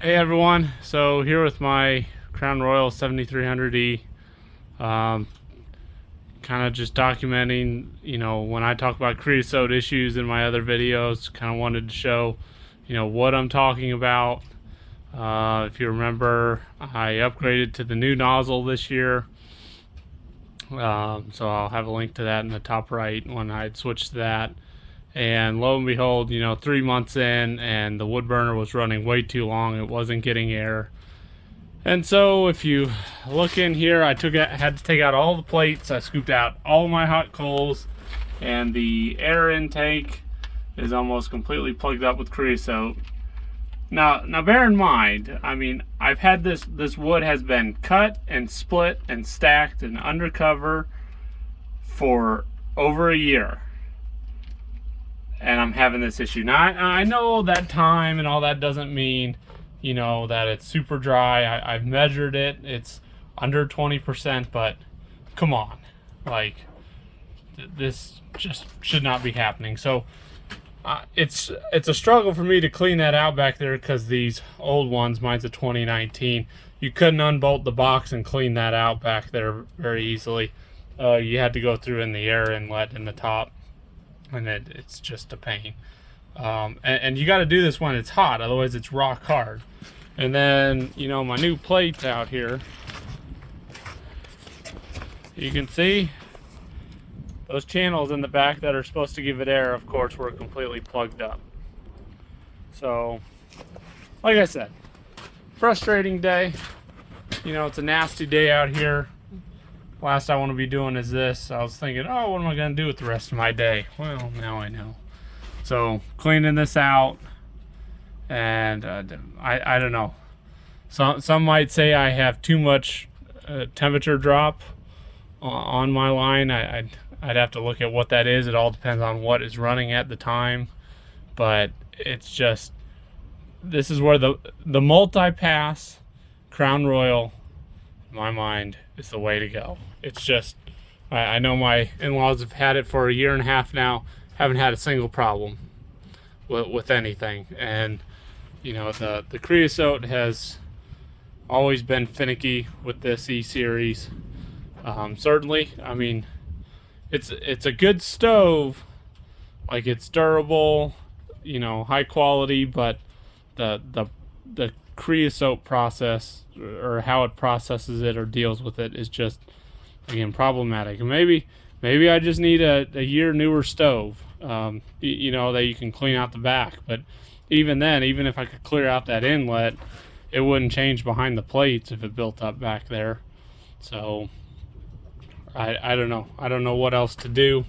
Hey everyone, so here with my Crown Royal 7300E, kind of just documenting, when I talk about creosote issues in my other videos, kind of wanted to show, what I'm talking about. If you remember, I upgraded to the new nozzle this year, so I'll have a link to that in the top right when I switched to that. And lo and behold, 3 months in, and the wood burner was running way too long. It wasn't getting air. And so if you look in here, I had to take out all the plates. I scooped out all my hot coals, and the air intake is almost completely plugged up with creosote. Now bear in mind, I've had this wood has been cut and split and stacked and undercover for over a year. And I'm having this issue. Now, I know that time and all that doesn't mean, that it's super dry. I've measured it. It's under 20%, but come on. Like, this just should not be happening. So, it's a struggle for me to clean that out back there because these old ones, mine's a 2019, you couldn't unbolt the box and clean that out back there very easily. You had to go through in the air inlet in the top. And it's just a pain. And you got to do this when it's hot, otherwise it's rock hard. And then, my new plates out here, you can see those channels in the back that are supposed to give it air, of course, were completely plugged up. So, like I said, frustrating day. It's a nasty day out here. Last I want to be doing is this. I was thinking, oh, what am I going to do with the rest of my day? Well, now I know. So cleaning this out, and I don't know. Some might say I have too much temperature drop on my line. I'd have to look at what that is. It all depends on what is running at the time. But it's just, this is where the multi-pass Crown Royal, in my mind, is the way to go. It's just, I know my in-laws have had it for a year and a half now, haven't had a single problem with anything. And the creosote has always been finicky with this E-series. Certainly, it's a good stove, like it's durable, high quality, but the creosote process, or how it processes it or deals with it, is just, again, problematic. And maybe I just need a year newer stove, that you can clean out the back. But even then, even if I could clear out that inlet, it wouldn't change behind the plates if it built up back there. So I don't know. I don't know what else to do.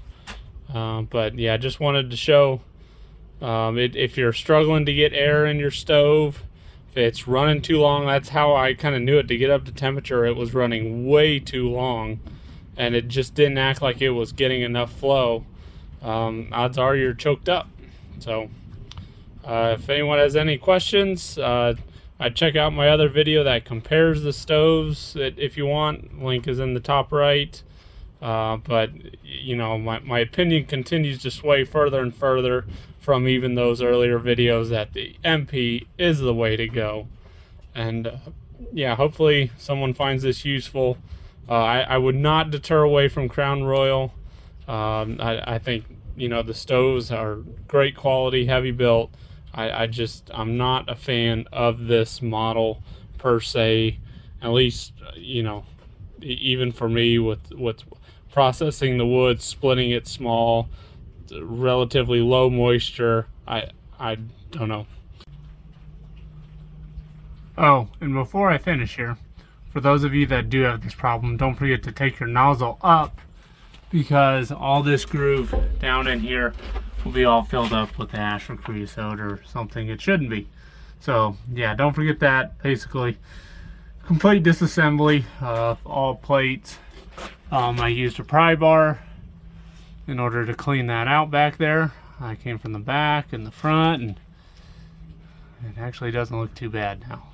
But yeah, just wanted to show, if you're struggling to get air in your stove, it's running too long. That's how I kind of knew it. To get up to temperature, it was running way too long, and it just didn't act like it was getting enough flow. Odds are you're choked up. So if anyone has any questions, I'd check out my other video that compares the stoves. If you want, link is in the top right. But my opinion continues to sway further and further from even those earlier videos that the MP is the way to go. And yeah, hopefully someone finds this useful. I would not deter away from Crown Royal. I think the stoves are great quality, heavy built. I'm not a fan of this model per se, at least even for me, with processing the wood, splitting it small, relatively low moisture. I don't know. Oh, and before I finish here, for those of you that do have this problem, don't forget to take your nozzle up, because all this groove down in here will be all filled up with ash or creosote or something it shouldn't be. So yeah, don't forget that. Basically, complete disassembly of all plates. I used a pry bar in order to clean that out back there. I came from the back and the front, and it actually doesn't look too bad now.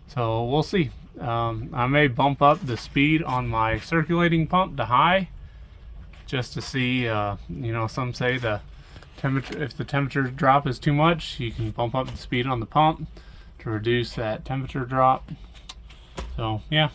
So we'll see. I may bump up the speed on my circulating pump to high, just to see. Some say if the temperature drop is too much, you can bump up the speed on the pump to to reduce that temperature drop. So yeah,